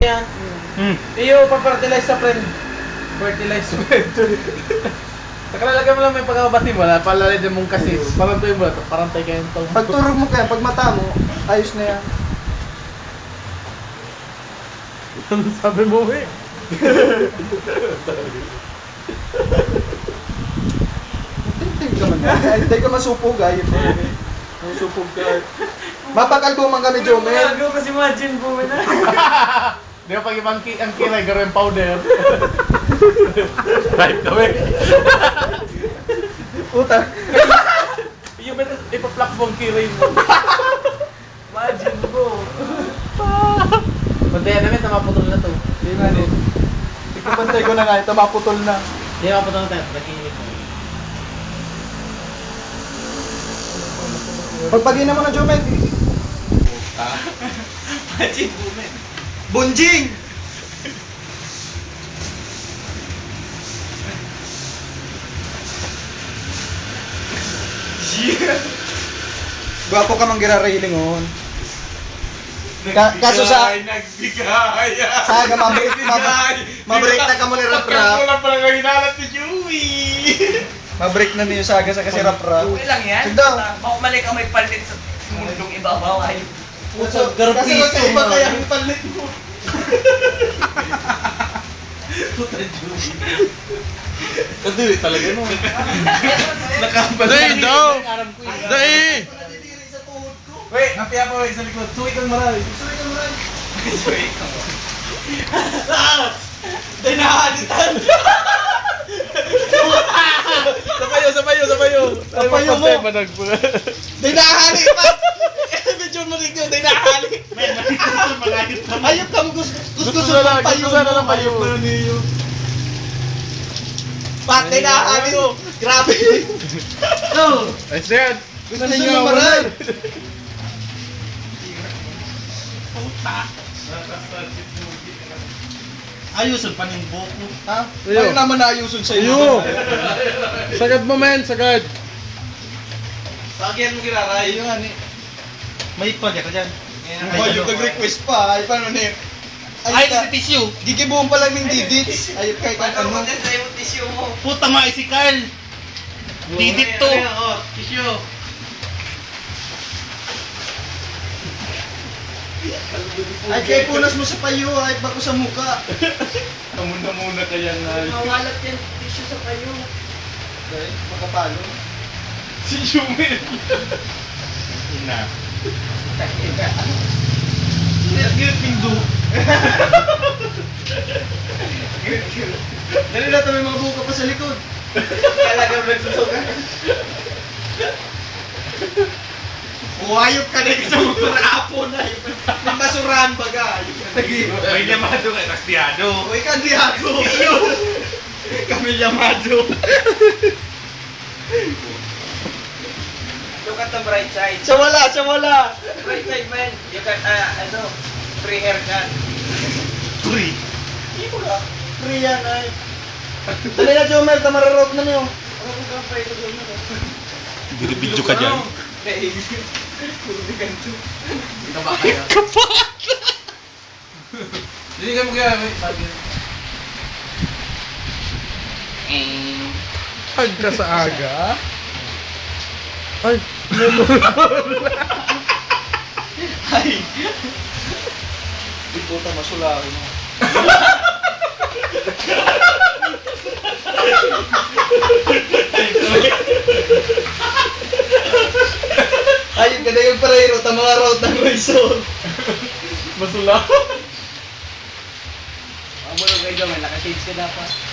Yan. Iyo, pa-fertilize sa friend. Fertilize sa friend. Nakalalagay mo lang may pagkabati mo, palalagyan mong kasi. Parantoy mo na ito, parantay kayo ito. Pag turog mo kaya, pag mata mo, ayos na yan. Ano sabi mo eh? Tinting ka man yan. Hindi ka masupog ay. Masupog ka. Mapakalbuman kami, Jomel. Gago kasi imagine po na. Di ba pag ibang ang kilay, garo yung powder. Right kami. Puta. Yung ba ipa-pluck mo ang kilay mo? Imagine po. Bantayan namin, namaputol na to. Hindi nga din. Ikapantay ko na nga, ito maputol na. Hindi namaputol na tayo, nakikinig mo. Pagpagina mo na, Jomel. Imagine po men. Bunjing! Gwapo ka mang girarailing on. Kaso sa... Nagbigay! Saga, mabreak na ka mo ni Rap Rap. Wala pala nga hinalat ni Joey! Mabreak na niyo Saga sa kasi Rap Rap. Okay lang yan. Sige daw. Baka mali ka may palit sa mundong ibabaw ay. Puso, Garap kasi piso, kasi iba no? kaya ang palit mo. Kadiri talaga no. Dahil daw! Dahil! Wait, napiya po sa likod. Suwi kang marami. Sorry ka mo. Dinahalitan! Sabayo! Sabayo mo. Dinahali pa! Medyo marig yun, dinahali! Ayop ka mo, gusto na lang, payo gusto na lang mo. payo. Ayop na niyo. Pak, dinahali mo! Grabe! No! Ay, sir! Gusto niyo maray! Ayusin pa ng buko. Ha? Ayo. Ayaw naman naayusun sa Iyo! Sagad mo, men! Sagad! Bakit mo kiraray? Ayun nga ni. May pagya ka dyan. Oh, yung nag-request pa. Ay, paano ni? Ay, ka. si tissue. Gigibuhon pa lang ng didits. Ayop kahit Paano ano. mo din sa yung tissue mo? Puta nga, si Carl. Didit to. Tissue. Ay, kaya punas mo sa payo. Ay, bako sa muka. Muna kaya nga. Mawalat yan tissue sa kayo. Okay, makapalo. Si Jumel. Ina. Girit pindo. Dali na may mga buka pa sa likod. Talagang nagsusugan. Ayop ka na sa mga rapo na. Yung basurahan baga. May llamado ka, nastiado. Uy, kandiyago. Kami llamado. Look at the bright side. Sa wala. Bright side, man. You got, free haircut. Free? Hindi ko na. Free yan ay. Dali na, Jomel. Tamararot na niyo. Ako kung kapay ko, Jomel. Binibidyo ka dyan. Puro di ganito. Hindi ka ba kaya? Hindi ka mo kaya, may sabi. Agka sa aga? Ay! Ay. Di puta, masulakin mo. Ayun ka na yung parero, mga route ng Quezon. Masula. Ang bulog kayo, may nakashades ka dapat.